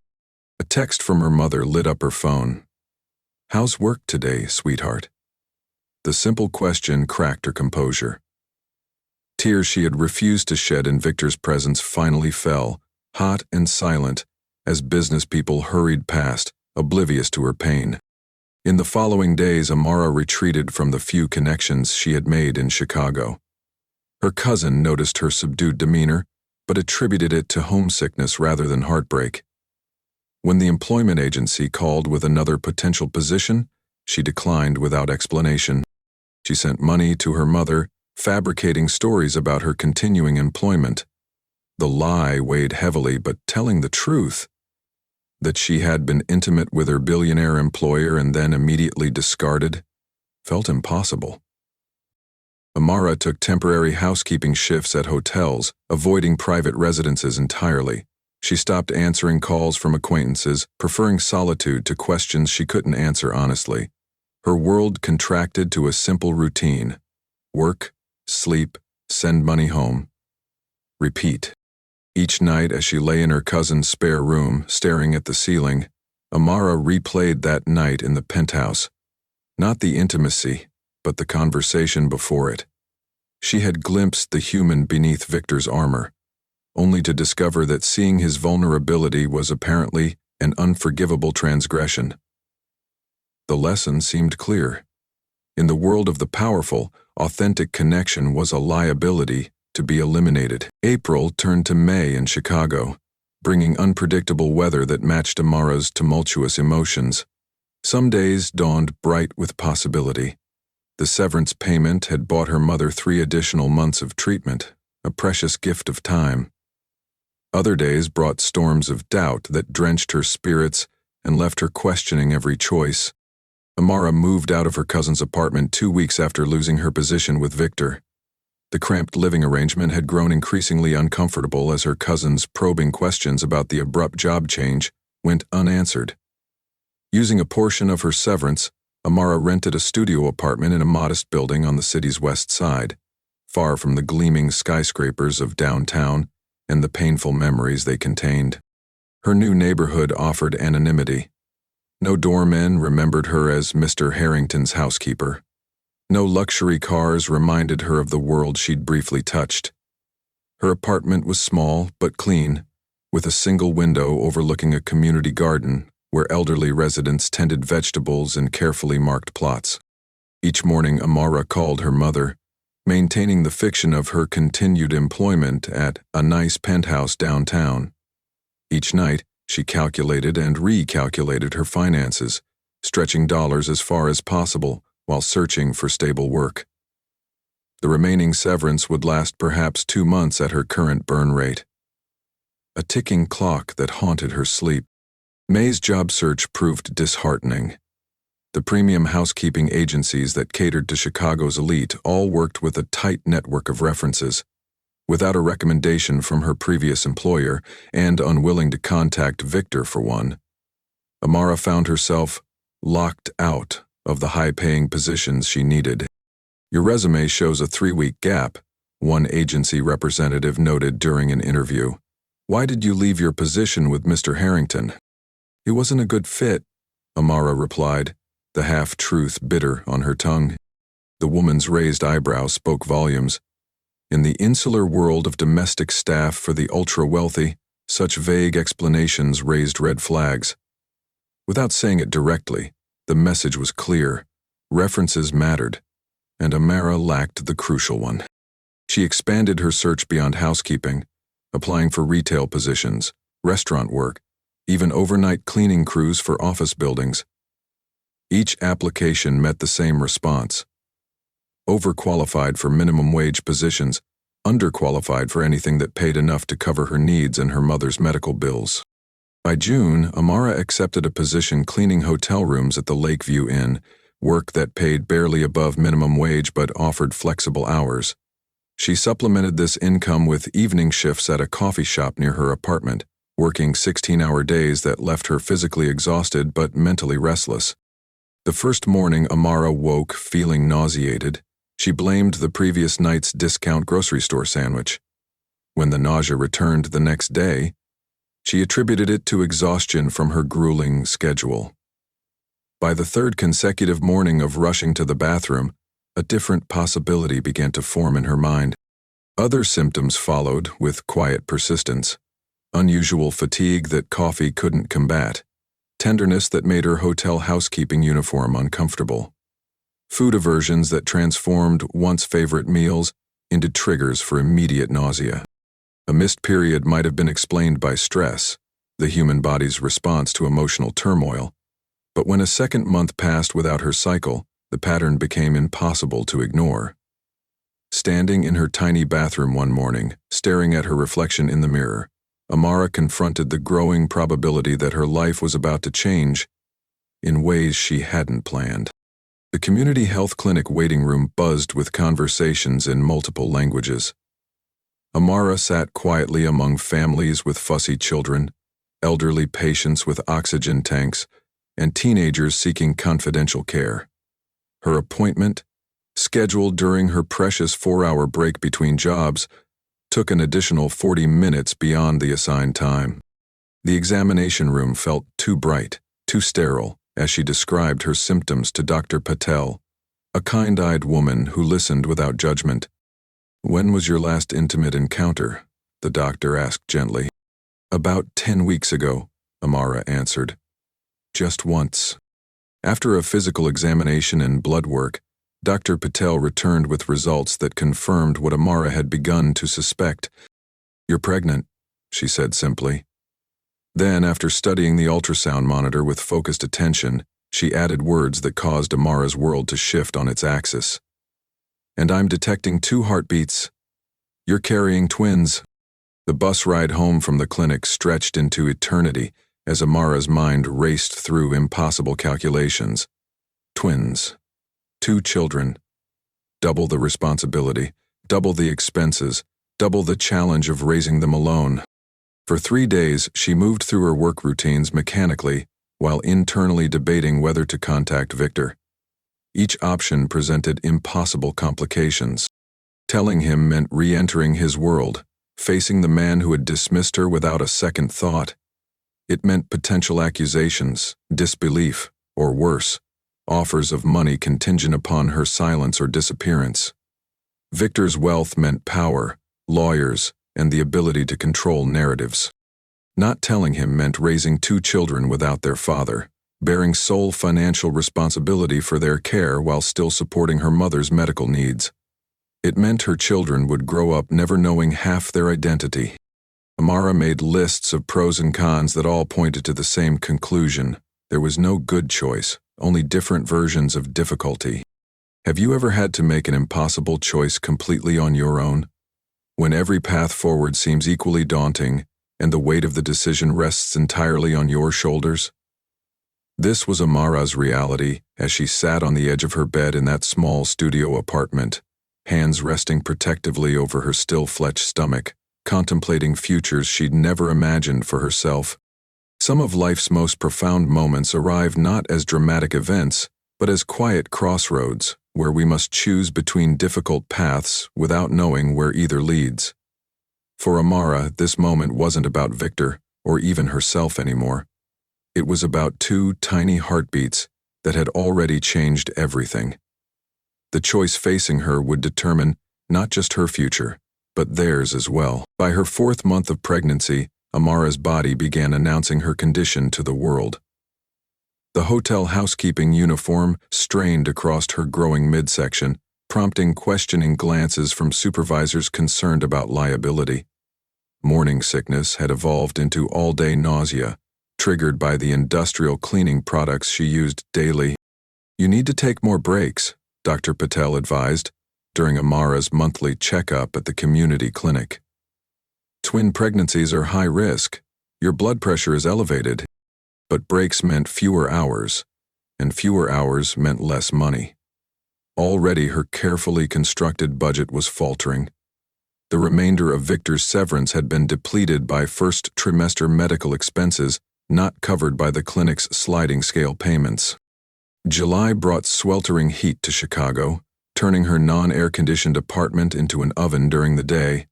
A text from her mother lit up her phone. "How's work today, sweetheart?" The simple question cracked her composure. Tears she had refused to shed in Victor's presence finally fell, hot and silent, as business people hurried past, oblivious to her pain. In the following days, Amara retreated from the few connections she had made in Chicago. Her cousin noticed her subdued demeanor, but attributed it to homesickness rather than heartbreak. When the employment agency called with another potential position, she declined without explanation. She sent money to her mother, fabricating stories about her continuing employment. The lie weighed heavily, but telling the truth, that she had been intimate with her billionaire employer and then immediately discarded, felt impossible. Amara took temporary housekeeping shifts at hotels, avoiding private residences entirely. She stopped answering calls from acquaintances, preferring solitude to questions she couldn't answer honestly. Her world contracted to a simple routine: work, sleep, send money home. Repeat. Each night as she lay in her cousin's spare room, staring at the ceiling, Amara replayed that night in the penthouse. Not the intimacy, but the conversation before it. She had glimpsed the human beneath Victor's armor, only to discover that seeing his vulnerability was apparently an unforgivable transgression. The lesson seemed clear. In the world of the powerful, authentic connection was a liability to be eliminated. April turned to May in Chicago, bringing unpredictable weather that matched Amara's tumultuous emotions. Some days dawned bright with possibility. The severance payment had bought her mother 3 additional months of treatment, a precious gift of time. Other days brought storms of doubt that drenched her spirits and left her questioning every choice. Amara moved out of her cousin's apartment 2 weeks after losing her position with Victor. The cramped living arrangement had grown increasingly uncomfortable as her cousin's probing questions about the abrupt job change went unanswered. Using a portion of her severance, Amara rented a studio apartment in a modest building on the city's west side, far from the gleaming skyscrapers of downtown and the painful memories they contained. Her new neighborhood offered anonymity. No doormen remembered her as Mr. Harrington's housekeeper. No luxury cars reminded her of the world she'd briefly touched. Her apartment was small but clean, with a single window overlooking a community garden where elderly residents tended vegetables in carefully marked plots. Each morning, Amara called her mother, maintaining the fiction of her continued employment at a nice penthouse downtown. Each night, she calculated and recalculated her finances, stretching dollars as far as possible while searching for stable work. The remaining severance would last perhaps 2 months at her current burn rate. A ticking clock that haunted her sleep. May's job search proved disheartening. The premium housekeeping agencies that catered to Chicago's elite all worked with a tight network of references. Without a recommendation from her previous employer, and unwilling to contact Victor for one, Amara found herself locked out of the high-paying positions she needed. "Your resume shows a 3-week gap," one agency representative noted during an interview. "Why did you leave your position with Mr. Harrington?" "He wasn't a good fit," Amara replied, the half-truth bitter on her tongue. The woman's raised eyebrow spoke volumes. In the insular world of domestic staff for the ultra-wealthy, such vague explanations raised red flags. Without saying it directly, the message was clear. References mattered, and Amara lacked the crucial one. She expanded her search beyond housekeeping, applying for retail positions, restaurant work, even overnight cleaning crews for office buildings. Each application met the same response: overqualified for minimum wage positions, underqualified for anything that paid enough to cover her needs and her mother's medical bills. By June, Amara accepted a position cleaning hotel rooms at the Lakeview Inn, work that paid barely above minimum wage but offered flexible hours. She supplemented this income with evening shifts at a coffee shop near her apartment, working 16-hour days that left her physically exhausted but mentally restless. The first morning Amara woke feeling nauseated. She blamed the previous night's discount grocery store sandwich. When the nausea returned the next day, she attributed it to exhaustion from her grueling schedule. By the third consecutive morning of rushing to the bathroom, a different possibility began to form in her mind. Other symptoms followed with quiet persistence. Unusual fatigue that coffee couldn't combat. Tenderness that made her hotel housekeeping uniform uncomfortable. Food aversions that transformed once favorite meals into triggers for immediate nausea. A missed period might have been explained by stress, the human body's response to emotional turmoil, but when a second month passed without her cycle, the pattern became impossible to ignore. Standing in her tiny bathroom one morning, staring at her reflection in the mirror, Amara confronted the growing probability that her life was about to change in ways she hadn't planned. The community health clinic waiting room buzzed with conversations in multiple languages. Amara sat quietly among families with fussy children, elderly patients with oxygen tanks, and teenagers seeking confidential care. Her appointment, scheduled during her precious 4-hour break between jobs, took an additional 40 minutes beyond the assigned time. The examination room felt too bright, too sterile, as she described her symptoms to Dr. Patel, a kind-eyed woman who listened without judgment. "When was your last intimate encounter?" the doctor asked gently. "About 10 weeks ago," Amara answered. "Just once." After a physical examination and blood work, Dr. Patel returned with results that confirmed what Amara had begun to suspect. "You're pregnant," she said simply. Then, after studying the ultrasound monitor with focused attention, she added words that caused Amara's world to shift on its axis. "And I'm detecting 2 heartbeats. You're carrying twins." The bus ride home from the clinic stretched into eternity as Amara's mind raced through impossible calculations. Twins. 2 children. Double the responsibility, double the expenses, double the challenge of raising them alone. For 3 days, she moved through her work routines mechanically while internally debating whether to contact Victor. Each option presented impossible complications. Telling him meant re-entering his world, facing the man who had dismissed her without a second thought. It meant potential accusations, disbelief, or worse, offers of money contingent upon her silence or disappearance. Victor's wealth meant power, lawyers, and the ability to control narratives. Not telling him meant raising 2 children without their father, bearing sole financial responsibility for their care while still supporting her mother's medical needs. It meant her children would grow up never knowing half their identity. Amara made lists of pros and cons that all pointed to the same conclusion. There was no good choice, only different versions of difficulty. Have you ever had to make an impossible choice completely on your own? When every path forward seems equally daunting, and the weight of the decision rests entirely on your shoulders? This was Amara's reality as she sat on the edge of her bed in that small studio apartment, hands resting protectively over her still-fletched stomach, contemplating futures she'd never imagined for herself. Some of life's most profound moments arrive not as dramatic events, but as quiet crossroads, where we must choose between difficult paths without knowing where either leads. For Amara, this moment wasn't about Victor, or even herself anymore. It was about 2 tiny heartbeats that had already changed everything. The choice facing her would determine not just her future, but theirs as well. By her 4th month of pregnancy, Amara's body began announcing her condition to the world. The hotel housekeeping uniform strained across her growing midsection, prompting questioning glances from supervisors concerned about liability. Morning sickness had evolved into all-day nausea, triggered by the industrial cleaning products she used daily. "You need to take more breaks," Dr. Patel advised, during Amara's monthly checkup at the community clinic. "Twin pregnancies are high risk. Your blood pressure is elevated." But breaks meant fewer hours, and fewer hours meant less money. Already her carefully constructed budget was faltering. The remainder of Victor's severance had been depleted by first trimester medical expenses not covered by the clinic's sliding scale payments. July brought sweltering heat to Chicago, turning her non-air-conditioned apartment into an oven during the day.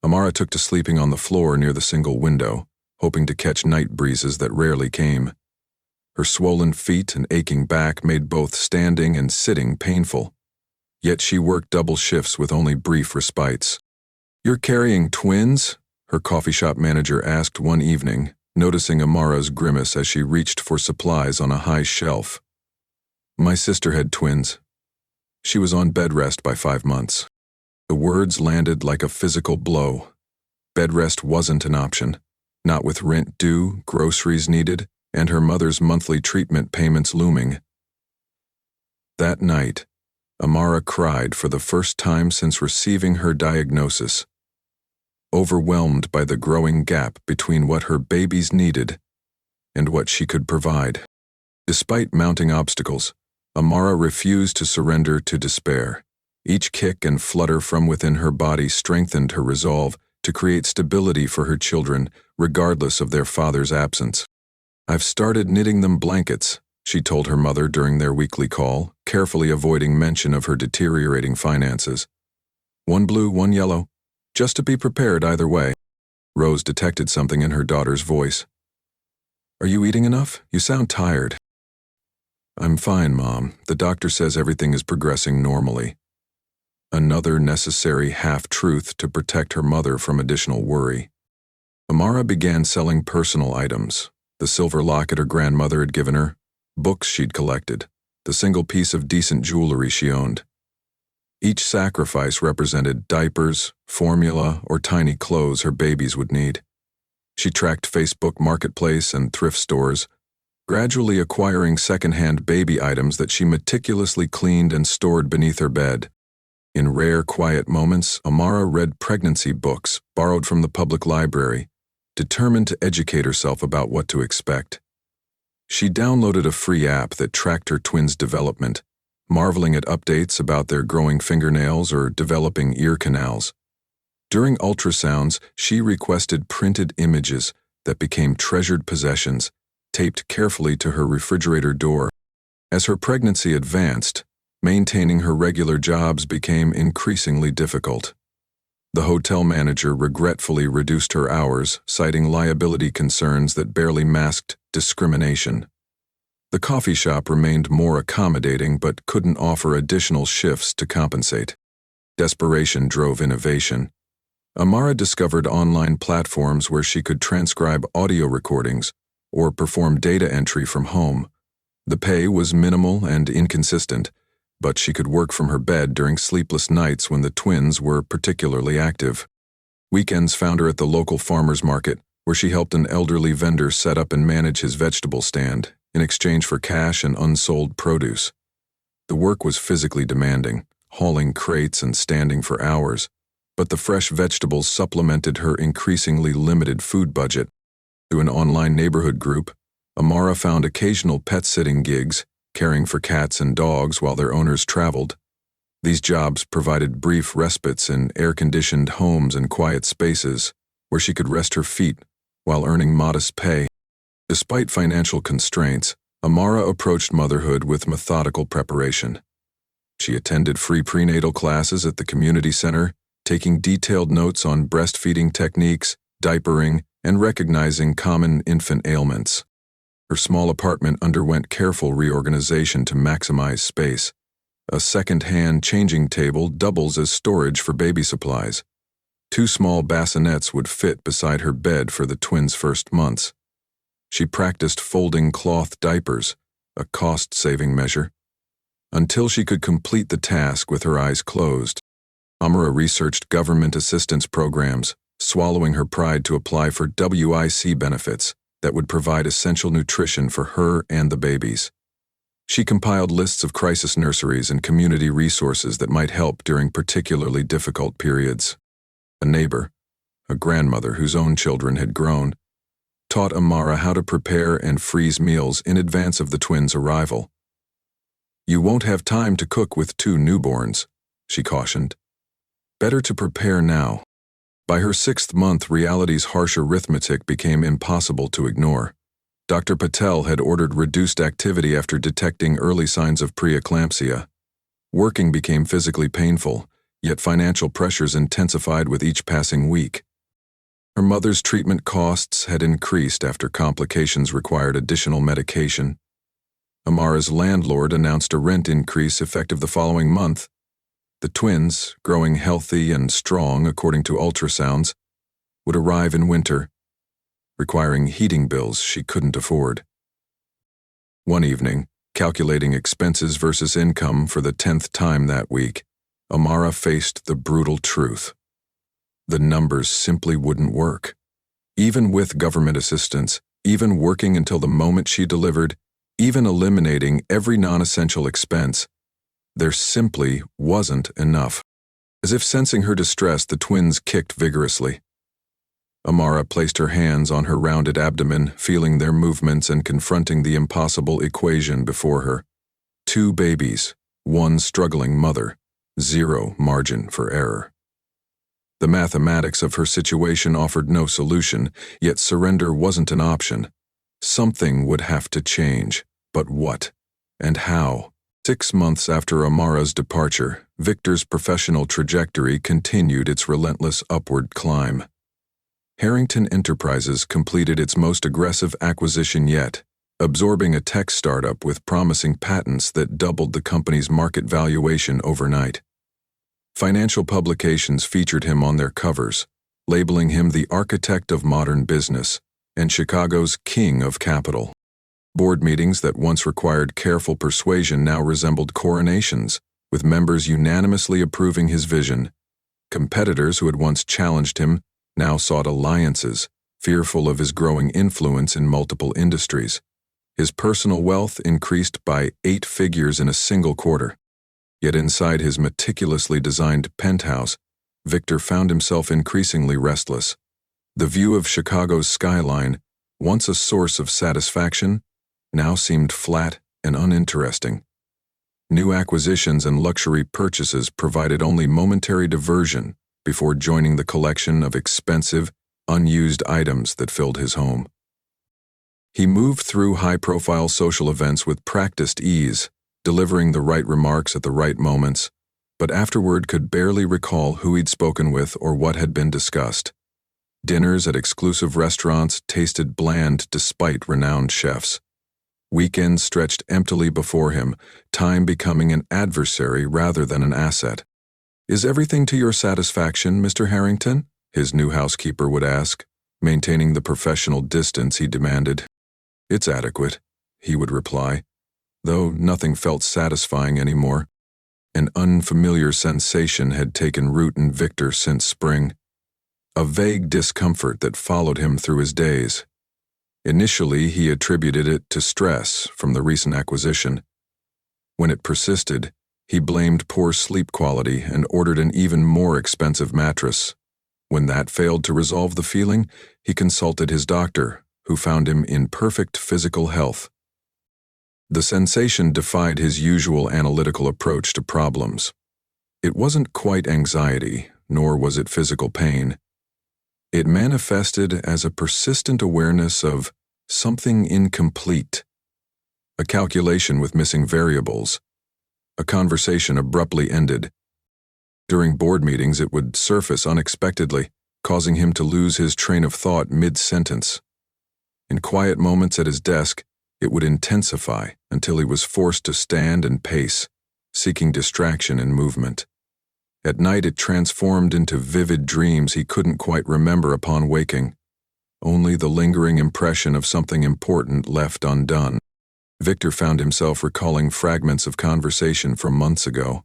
Amara took to sleeping on the floor near the single window, hoping to catch night breezes that rarely came. Her swollen feet and aching back made both standing and sitting painful. Yet she worked double shifts with only brief respites. "You're carrying twins?" her coffee shop manager asked one evening, noticing Amara's grimace as she reached for supplies on a high shelf. "My sister had twins. She was on bed rest by 5 months." The words landed like a physical blow. Bed rest wasn't an option, not with rent due, groceries needed, and her mother's monthly treatment payments looming. That night, Amara cried for the first time since receiving her diagnosis, overwhelmed by the growing gap between what her babies needed and what she could provide. Despite mounting obstacles, Amara refused to surrender to despair. Each kick and flutter from within her body strengthened her resolve to create stability for her children, regardless of their father's absence. "I've started knitting them blankets," she told her mother during their weekly call, carefully avoiding mention of her deteriorating finances. "One blue, one yellow, just to be prepared either way." Rose detected something in her daughter's voice. "Are you eating enough? You sound tired." "I'm fine, Mom. The doctor says everything is progressing normally." Another necessary half-truth to protect her mother from additional worry. Amara began selling personal items: the silver locket her grandmother had given her, books she'd collected, the single piece of decent jewelry she owned. Each sacrifice represented diapers, formula, or tiny clothes her babies would need. She tracked Facebook Marketplace and thrift stores, gradually acquiring secondhand baby items that she meticulously cleaned and stored beneath her bed. In rare, quiet moments, Amara read pregnancy books borrowed from the public library, determined to educate herself about what to expect. She downloaded a free app that tracked her twins' development, marveling at updates about their growing fingernails or developing ear canals. During ultrasounds, she requested printed images that became treasured possessions, taped carefully to her refrigerator door. As her pregnancy advanced, maintaining her regular jobs became increasingly difficult. The hotel manager regretfully reduced her hours, citing liability concerns that barely masked discrimination. The coffee shop remained more accommodating but couldn't offer additional shifts to compensate. Desperation drove innovation. Amara discovered online platforms where she could transcribe audio recordings or perform data entry from home. The pay was minimal and inconsistent, but she could work from her bed during sleepless nights when the twins were particularly active. Weekends found her at the local farmer's market, where she helped an elderly vendor set up and manage his vegetable stand in exchange for cash and unsold produce. The work was physically demanding, hauling crates and standing for hours, but the fresh vegetables supplemented her increasingly limited food budget. Through an online neighborhood group, Amara found occasional pet-sitting gigs, caring for cats and dogs while their owners traveled. These jobs provided brief respites in air-conditioned homes and quiet spaces where she could rest her feet while earning modest pay. Despite financial constraints, Amara approached motherhood with methodical preparation. She attended free prenatal classes at the community center, taking detailed notes on breastfeeding techniques, diapering, and recognizing common infant ailments. Her small apartment underwent careful reorganization to maximize space. A second-hand changing table doubles as storage for baby supplies. 2 small bassinets would fit beside her bed for the twins' first months. She practiced folding cloth diapers, a cost-saving measure, until she could complete the task with her eyes closed. Amara researched government assistance programs, swallowing her pride to apply for WIC benefits that would provide essential nutrition for her and the babies. She compiled lists of crisis nurseries and community resources that might help during particularly difficult periods. A neighbor, a grandmother whose own children had grown, taught Amara how to prepare and freeze meals in advance of the twins' arrival. "You won't have time to cook with 2 newborns," she cautioned. "Better to prepare now." By her 6th month, reality's harsh arithmetic became impossible to ignore. Dr. Patel had ordered reduced activity after detecting early signs of preeclampsia. Working became physically painful, yet financial pressures intensified with each passing week. Her mother's treatment costs had increased after complications required additional medication. Amara's landlord announced a rent increase effective the following month. The twins, growing healthy and strong according to ultrasounds, would arrive in winter, requiring heating bills she couldn't afford. One evening, calculating expenses versus income for the 10th time that week, Amara faced the brutal truth. The numbers simply wouldn't work. Even with government assistance, even working until the moment she delivered, even eliminating every non-essential expense, there simply wasn't enough. As if sensing her distress, the twins kicked vigorously. Amara placed her hands on her rounded abdomen, feeling their movements and confronting the impossible equation before her. 2 babies, 1 struggling mother, 0 margin for error. The mathematics of her situation offered no solution, yet surrender wasn't an option. Something would have to change, but what? And how? 6 months after Amara's departure, Victor's professional trajectory continued its relentless upward climb. Harrington Enterprises completed its most aggressive acquisition yet, absorbing a tech startup with promising patents that doubled the company's market valuation overnight. Financial publications featured him on their covers, labeling him the architect of modern business and Chicago's king of capital. Board meetings that once required careful persuasion now resembled coronations, with members unanimously approving his vision. Competitors who had once challenged him now sought alliances, fearful of his growing influence in multiple industries. His personal wealth increased by 8 figures in a single quarter. Yet inside his meticulously designed penthouse, Victor found himself increasingly restless. The view of Chicago's skyline, once a source of satisfaction, now seemed flat and uninteresting. New acquisitions and luxury purchases provided only momentary diversion before joining the collection of expensive, unused items that filled his home. He moved through high-profile social events with practiced ease, delivering the right remarks at the right moments, but afterward could barely recall who he'd spoken with or what had been discussed. Dinners at exclusive restaurants tasted bland despite renowned chefs. Weekends stretched emptily before him, time becoming an adversary rather than an asset. "Is everything to your satisfaction, Mr. Harrington?" his new housekeeper would ask, maintaining the professional distance he demanded. "It's adequate," he would reply, though nothing felt satisfying anymore. An unfamiliar sensation had taken root in Victor since spring, a vague discomfort that followed him through his days. Initially, he attributed it to stress from the recent acquisition. When it persisted, he blamed poor sleep quality and ordered an even more expensive mattress. When that failed to resolve the feeling, he consulted his doctor, who found him in perfect physical health. The sensation defied his usual analytical approach to problems. It wasn't quite anxiety, nor was it physical pain. It manifested as a persistent awareness of something incomplete. A calculation with missing variables. A conversation abruptly ended. During board meetings, it would surface unexpectedly, causing him to lose his train of thought mid-sentence. In quiet moments at his desk, it would intensify until he was forced to stand and pace, seeking distraction and movement. At night, it transformed into vivid dreams he couldn't quite remember upon waking, only the lingering impression of something important left undone. Victor found himself recalling fragments of conversation from months ago.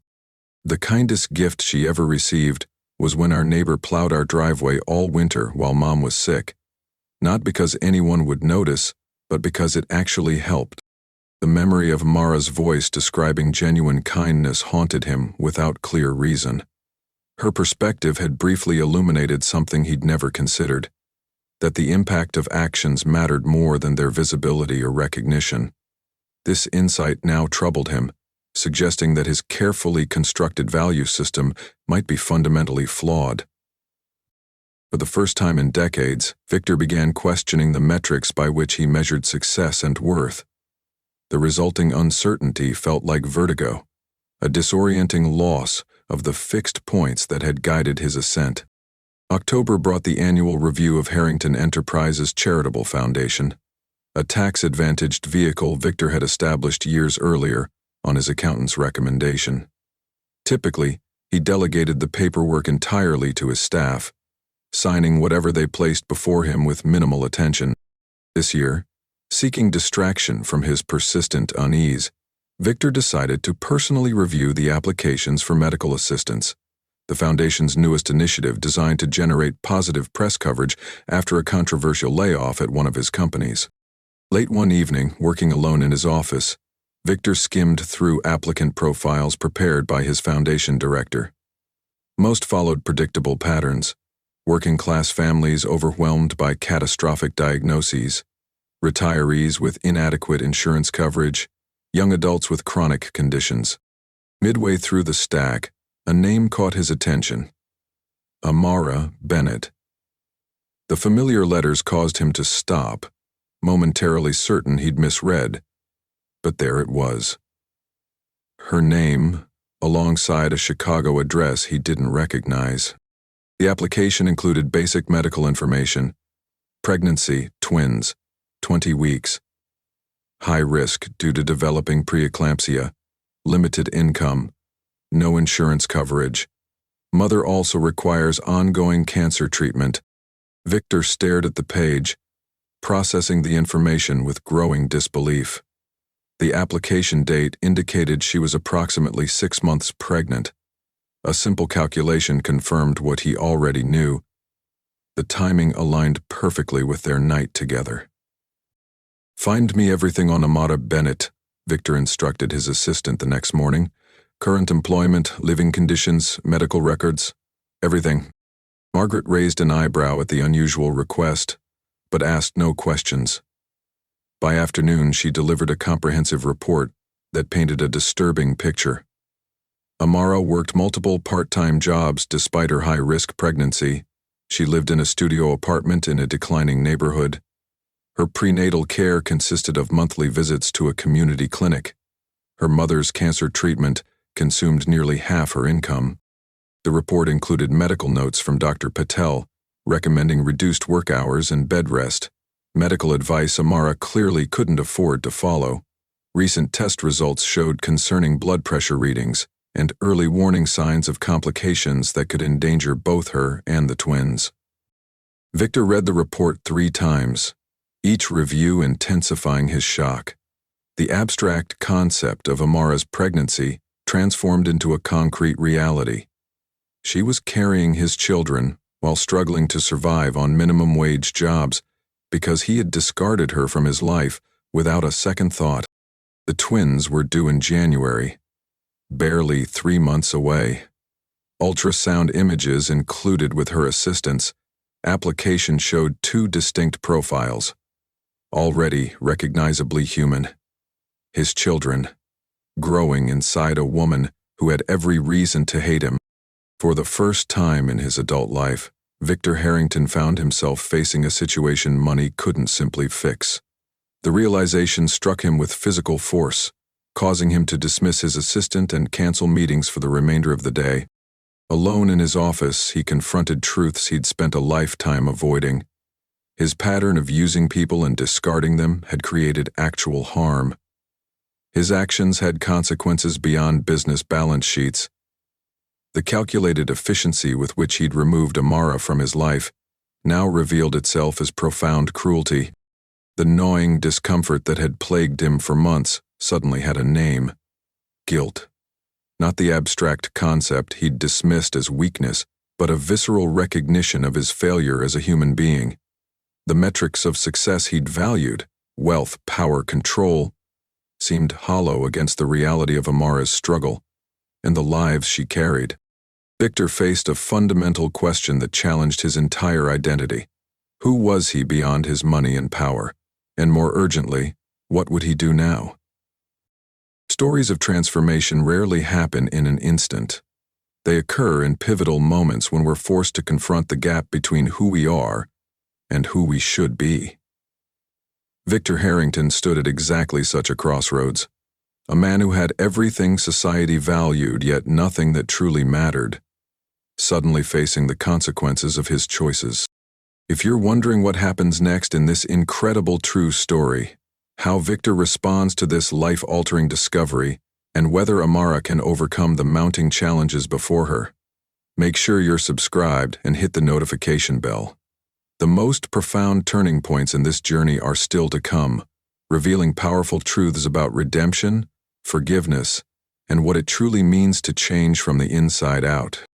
"The kindest gift she ever received was when our neighbor plowed our driveway all winter while Mom was sick. Not because anyone would notice, but because it actually helped." The memory of Mara's voice describing genuine kindness haunted him without clear reason. Her perspective had briefly illuminated something he'd never considered, that the impact of actions mattered more than their visibility or recognition. This insight now troubled him, suggesting that his carefully constructed value system might be fundamentally flawed. For the first time in decades, Victor began questioning the metrics by which he measured success and worth. The resulting uncertainty felt like vertigo, a disorienting loss of the fixed points that had guided his ascent. October brought the annual review of Harrington Enterprises Charitable Foundation, a tax-advantaged vehicle Victor had established years earlier on his accountant's recommendation. Typically, he delegated the paperwork entirely to his staff, signing whatever they placed before him with minimal attention. This year, seeking distraction from his persistent unease, Victor decided to personally review the applications for medical assistance, the foundation's newest initiative designed to generate positive press coverage after a controversial layoff at one of his companies. Late one evening, working alone in his office, Victor skimmed through applicant profiles prepared by his foundation director. Most followed predictable patterns: working-class families overwhelmed by catastrophic diagnoses, retirees with inadequate insurance coverage, young adults with chronic conditions. Midway through the stack, a name caught his attention: Amara Bennett. The familiar letters caused him to stop, momentarily certain he'd misread. But there it was. Her name, alongside a Chicago address he didn't recognize. The application included basic medical information: pregnancy, twins, 20 weeks. High risk due to developing preeclampsia, limited income, no insurance coverage. Mother also requires ongoing cancer treatment. Victor stared at the page, processing the information with growing disbelief. The application date indicated she was approximately 6 months pregnant. A simple calculation confirmed what he already knew. The timing aligned perfectly with their night together. "Find me everything on Amara Bennett," Victor instructed his assistant the next morning. "Current employment, living conditions, medical records, everything." Margaret raised an eyebrow at the unusual request, but asked no questions. By afternoon, she delivered a comprehensive report that painted a disturbing picture. Amara worked multiple part-time jobs despite her high-risk pregnancy. She lived in a studio apartment in a declining neighborhood. Her prenatal care consisted of monthly visits to a community clinic. Her mother's cancer treatment consumed nearly half her income. The report included medical notes from Dr. Patel, recommending reduced work hours and bed rest, medical advice Amara clearly couldn't afford to follow. Recent test results showed concerning blood pressure readings and early warning signs of complications that could endanger both her and the twins. Victor read the report 3 times, each review intensifying his shock. The abstract concept of Amara's pregnancy transformed into a concrete reality. She was carrying his children while struggling to survive on minimum wage jobs because he had discarded her from his life without a second thought. The twins were due in January, barely 3 months away. Ultrasound images included with her assistance. Application showed 2 distinct profiles, already recognizably human. His children, growing inside a woman who had every reason to hate him. For the first time in his adult life, Victor Harrington found himself facing a situation money couldn't simply fix. The realization struck him with physical force, causing him to dismiss his assistant and cancel meetings for the remainder of the day. Alone in his office, he confronted truths he'd spent a lifetime avoiding. His pattern of using people and discarding them had created actual harm. His actions had consequences beyond business balance sheets. The calculated efficiency with which he'd removed Amara from his life now revealed itself as profound cruelty. The gnawing discomfort that had plagued him for months suddenly had a name: guilt. Not the abstract concept he'd dismissed as weakness, but a visceral recognition of his failure as a human being. The metrics of success he'd valued, wealth, power, control, seemed hollow against the reality of Amara's struggle and the lives she carried. Victor faced a fundamental question that challenged his entire identity. Who was he beyond his money and power? And more urgently, what would he do now? Stories of transformation rarely happen in an instant. They occur in pivotal moments when we're forced to confront the gap between who we are and who we should be. Victor Harrington stood at exactly such a crossroads. A man who had everything society valued, yet nothing that truly mattered, suddenly facing the consequences of his choices. If you're wondering what happens next in this incredible true story, how Victor responds to this life-altering discovery, and whether Amara can overcome the mounting challenges before her, make sure you're subscribed and hit the notification bell. The most profound turning points in this journey are still to come, revealing powerful truths about redemption, forgiveness, and what it truly means to change from the inside out.